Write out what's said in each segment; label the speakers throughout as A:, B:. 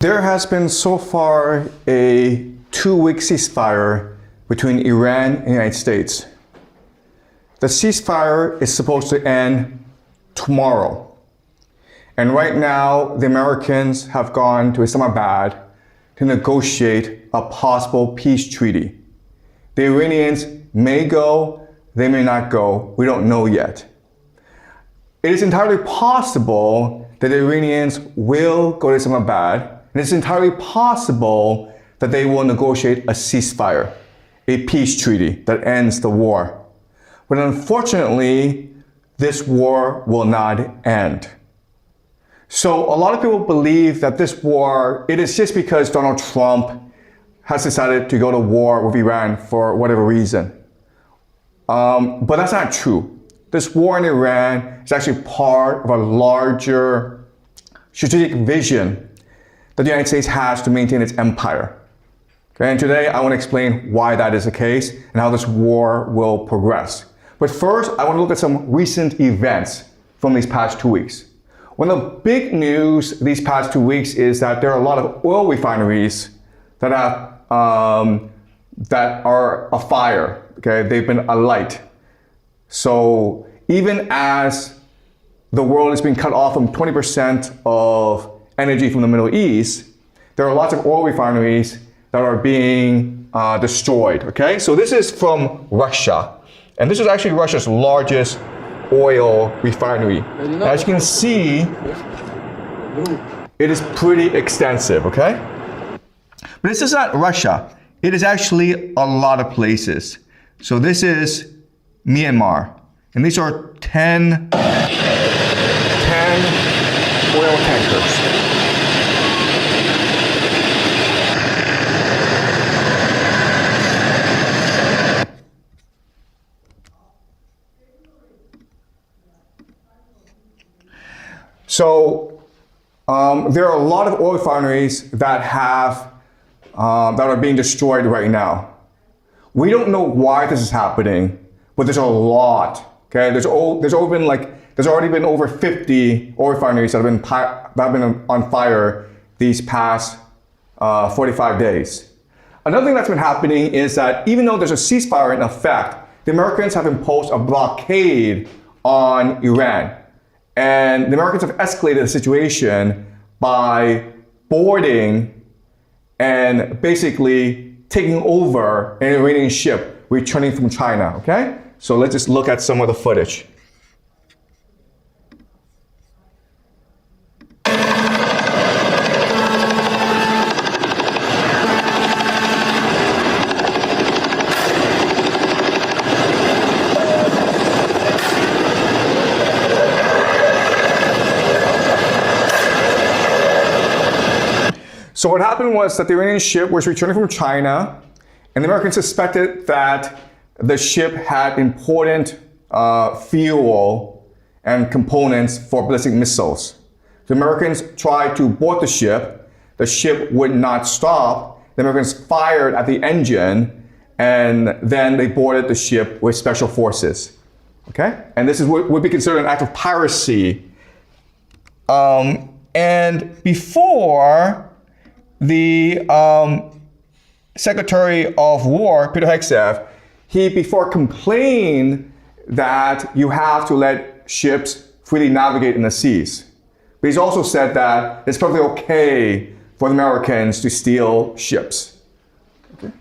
A: There has been so far a 2-week ceasefire between Iran and the United States. The ceasefire is supposed to end tomorrow. And right now, the Americans have gone to Islamabad to negotiate a possible peace treaty. The Iranians may go, they may not go, we don't know yet. It is entirely possible that the Iranians will go to Islamabad, and it's entirely possible that they will negotiate a ceasefire, a peace treaty that ends the war. But unfortunately, this war will not end. So a lot of people believe that this war, it is just because Donald Trump has decided to go to war with Iran for whatever reason. But that's not true. This war in Iran is actually part of a larger strategic vision that the United States has to maintain its empire. Okay? And today I want to explain why that is the case and how this war will progress. But first, I want to look at some recent events from these past 2 weeks. One of the big news these past 2 weeks is that there are a lot of oil refineries that are afire. Okay, they've been alight. So even as the world is being cut off from 20% of energy from the Middle East, there are lots of oil refineries that are being destroyed. Okay, so this is from Russia, and this is actually Russia's largest oil refinery. As you can see, it is pretty extensive, okay? But this is not Russia. It is actually a lot of places. So this is Myanmar, and these are 10 oil tankers. So there are a lot of oil refineries that are being destroyed right now. We don't know why this is happening, but there's a lot. Okay, there's already been over 50 oil refineries that have been on fire these past 45 days. Another thing that's been happening is that even though there's a ceasefire in effect, the Americans have imposed a blockade on Iran. And the Americans have escalated the situation by boarding and basically taking over an Iranian ship returning from China, okay? So let's just look at some of the footage. So what happened was that the Iranian ship was returning from China, and the Americans suspected that the ship had important fuel and components for ballistic missiles. The Americans tried to board the ship. The ship would not stop. The Americans fired at the engine, and then they boarded the ship with special forces. Okay? And this is what would be considered an act of piracy. And before the Secretary of War, Peter Hegseth, he before complained that you have to let ships freely navigate in the seas. But he's also said that it's perfectly okay for the Americans to steal ships. Okay.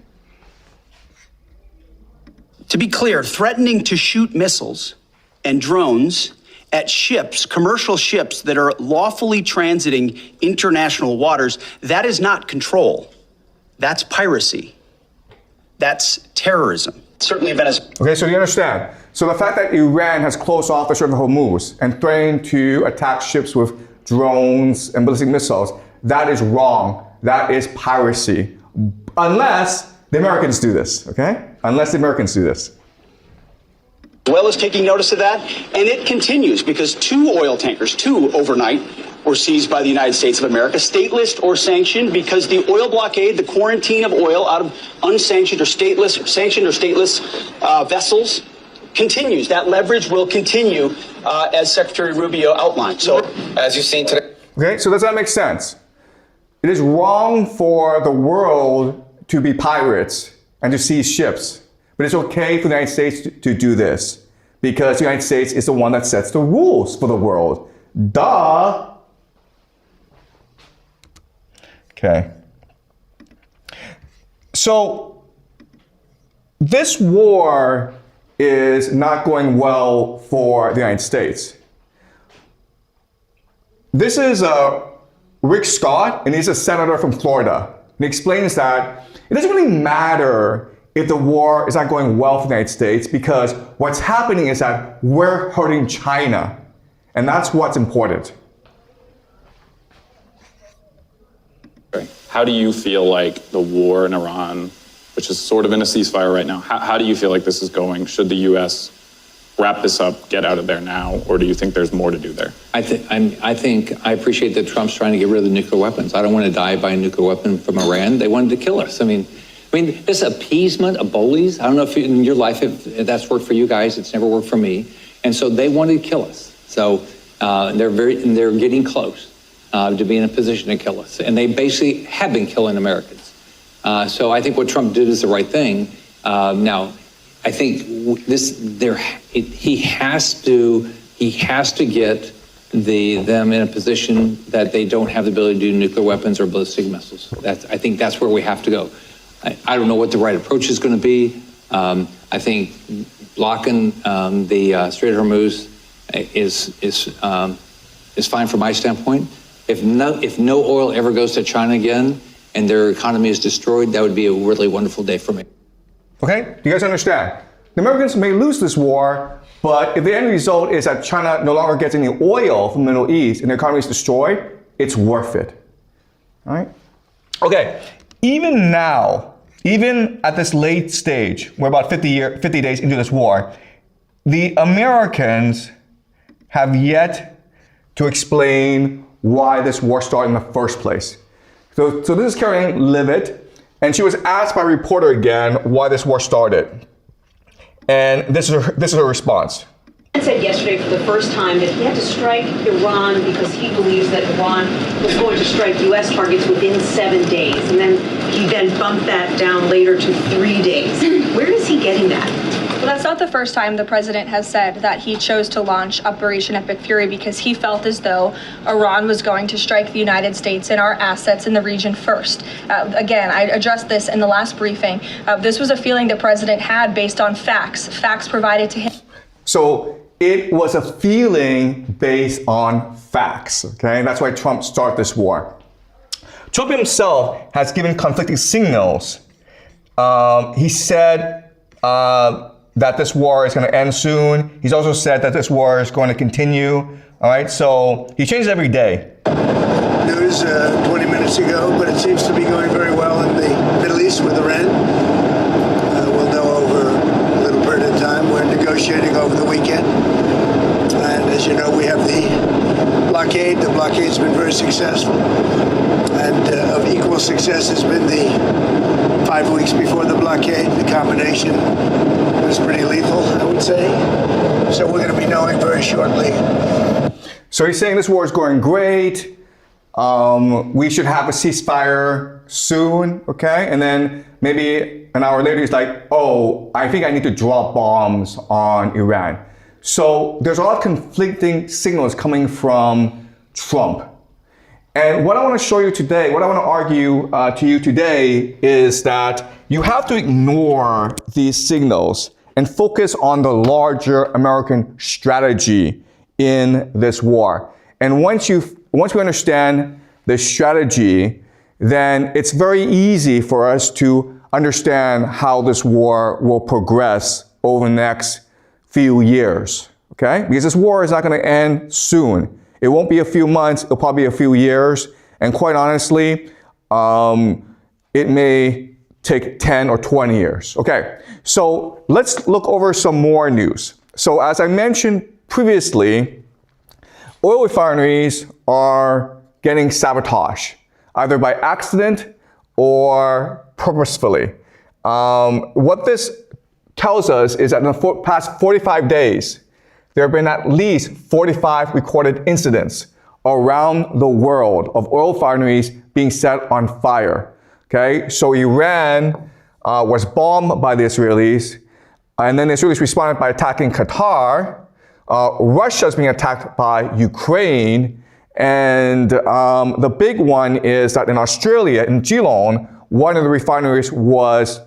B: To be clear, threatening to shoot missiles and drones at ships, commercial ships that are lawfully transiting international waters, that is not control. That's piracy. That's terrorism. Certainly Venezuela.
A: Okay, so you understand. So the fact that Iran has closed off the Strait of Hormuz and threatened to attack ships with drones and ballistic missiles, that is wrong. That is piracy. Unless the Americans do this, okay? Unless the Americans do this.
B: Venezuela is taking notice of that, and it continues because 2 oil tankers, 2 overnight, were seized by the United States of America, stateless or sanctioned, because the oil blockade, the quarantine of oil out of unsanctioned or sanctioned or stateless vessels continues. That leverage will continue as Secretary Rubio outlined. So, as you've seen today.
A: Okay, so does that make sense? it is wrong for the world to be pirates and to seize ships. But it's okay for the United States to do this because the United States is the one that sets the rules for the world. Duh! Okay. So, this war is not going well for the United States. This is Rick Scott, and he's a senator from Florida. And he explains that it doesn't really matter if the war is not going well for the United States because what's happening is that we're hurting China. And that's what's important.
C: How do you feel like the war in Iran, which is sort of in a ceasefire right now, how do you feel like this is going? Should the U.S. wrap this up, get out of there now, or do you think there's more to do there?
D: I appreciate that Trump's trying to get rid of the nuclear weapons. I don't want to die by a nuclear weapon from Iran. They wanted to kill us. I mean, this appeasement of bullies, I don't know if in your life if that's worked for you guys. It's never worked for me. And so they wanted to kill us. So they're getting close to be in a position to kill us. And they basically have been killing Americans. So I think what Trump did is the right thing. Now, I think he has to get them in a position that they don't have the ability to do nuclear weapons or ballistic missiles. I think that's where we have to go. I don't know what the right approach is going to be. I think blocking the Strait of Hormuz is fine from my standpoint. If no oil ever goes to China again and their economy is destroyed, that would be a really wonderful day for me.
A: Okay, do you guys understand? The Americans may lose this war, but if the end result is that China no longer gets any oil from the Middle East and the economy is destroyed, it's worth it. All right? Okay, even now, even at this late stage, we're about 50 days into this war, the Americans have yet to explain why this war started in the first place. So this is Karen Leavitt, and she was asked by a reporter again why this war started. And this is her response.
E: He said yesterday for the first time that he had to strike Iran because he believes that Iran was going to strike U.S. targets within 7 days. And then he bumped that down later to 3 days. Where is he getting that?
F: Well, that's not the first time the president has said that he chose to launch Operation Epic Fury because he felt as though Iran was going to strike the United States and our assets in the region first. Again, I addressed this in the last briefing. This was a feeling the president had based on facts provided to him.
A: So it was a feeling based on facts, okay? That's why Trump started this war. Trump himself has given conflicting signals. He said that this war is going to end soon. He's also said that this war is going to continue. All right, so he changes every day.
G: News 20 minutes ago, but it seems to be going very well in the Middle East with Iran. We'll know over a little period of time. We're negotiating over the weekend. And as you know, we have the blockade. The blockade's been very successful. And of equal success has been the 5 weeks before the blockade. The combination was pretty lethal, I would say. So we're going to be knowing very shortly.
A: So he's saying this war is going great. We should have a ceasefire soon, okay? And then maybe an hour later, he's like, oh, I think I need to drop bombs on Iran. So there's a lot of conflicting signals coming from Trump. And what I want to show you today, what I want to argue to you today is that you have to ignore these signals and focus on the larger American strategy in this war. And once we understand the strategy, then it's very easy for us to understand how this war will progress over the next few years, okay? Because this war is not going to end soon. It won't be a few months, it'll probably be a few years. And quite honestly, it may take 10 or 20 years. Okay, so let's look over some more news. So as I mentioned previously, oil refineries are getting sabotaged, either by accident or purposefully. What this tells us is that in the past 45 days, there have been at least 45 recorded incidents around the world of oil refineries being set on fire. Okay, so Iran was bombed by the Israelis, and then the Israelis responded by attacking Qatar. Russia is being attacked by Ukraine, and the big one is that in Australia, in Geelong, one of the refineries was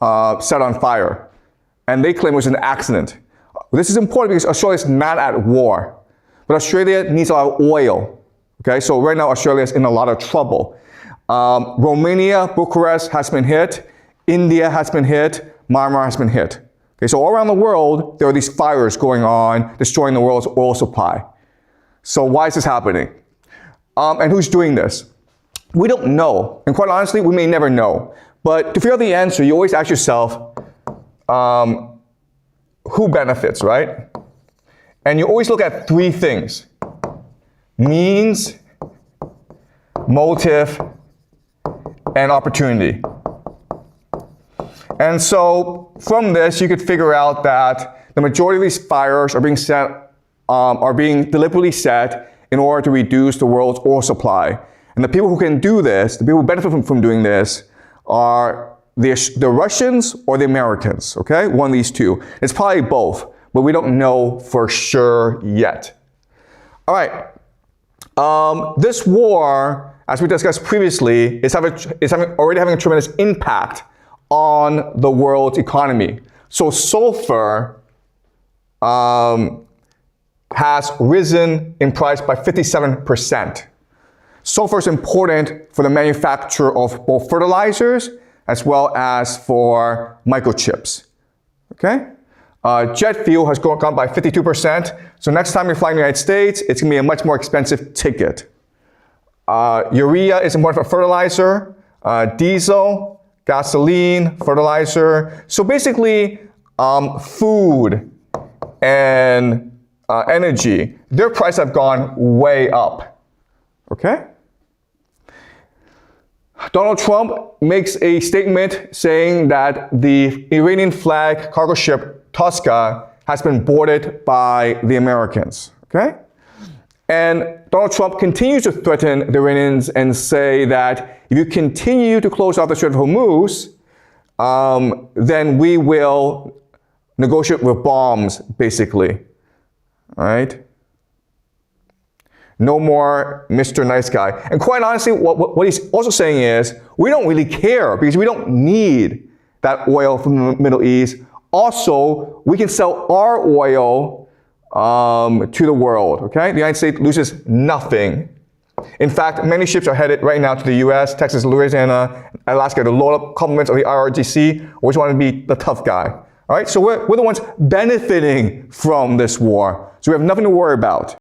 A: set on fire, and they claim it was an accident. This is important because Australia is not at war, but Australia needs a lot of oil. Okay, so right now Australia is in a lot of trouble. Romania, Bucharest has been hit. India has been hit. Myanmar has been hit. Okay, so all around the world, there are these fires going on, destroying the world's oil supply. So why is this happening? And who's doing this? We don't know. And quite honestly, we may never know. But to figure out the answer, you always ask yourself, who benefits, right? And you always look at three things: means, motive, and opportunity. And so from this, you could figure out that the majority of these fires are being deliberately set in order to reduce the world's oil supply. And the people who can do this, the people who benefit from doing this, are the Russians or the Americans, okay? One of these two. It's probably both, but we don't know for sure yet. All right. This war, as we discussed previously, is already having a tremendous impact on the world's economy. So sulfur has risen in price by 57%. Sulfur is important for the manufacture of both fertilizers as well as for microchips. Okay? Jet fuel has gone by 52%. So next time you're flying to the United States, it's going to be a much more expensive ticket. Urea is important for fertilizer, diesel, gasoline, fertilizer. So basically, food and energy, their prices have gone way up. Okay? Donald Trump makes a statement saying that the Iranian flag cargo ship Tosca has been boarded by the Americans. Okay? And Donald Trump continues to threaten the Iranians and say that if you continue to close off the Strait of Hormuz, then we will negotiate with bombs, basically. All right? No more Mr. Nice Guy. And quite honestly, what he's also saying is, we don't really care because we don't need that oil from the Middle East. Also, we can sell our oil to the world, okay? The United States loses nothing. In fact, many ships are headed right now to the US, Texas, Louisiana, Alaska to load up compliments of the IRGC. We just want to be the tough guy. All right, so we're the ones benefiting from this war. So we have nothing to worry about.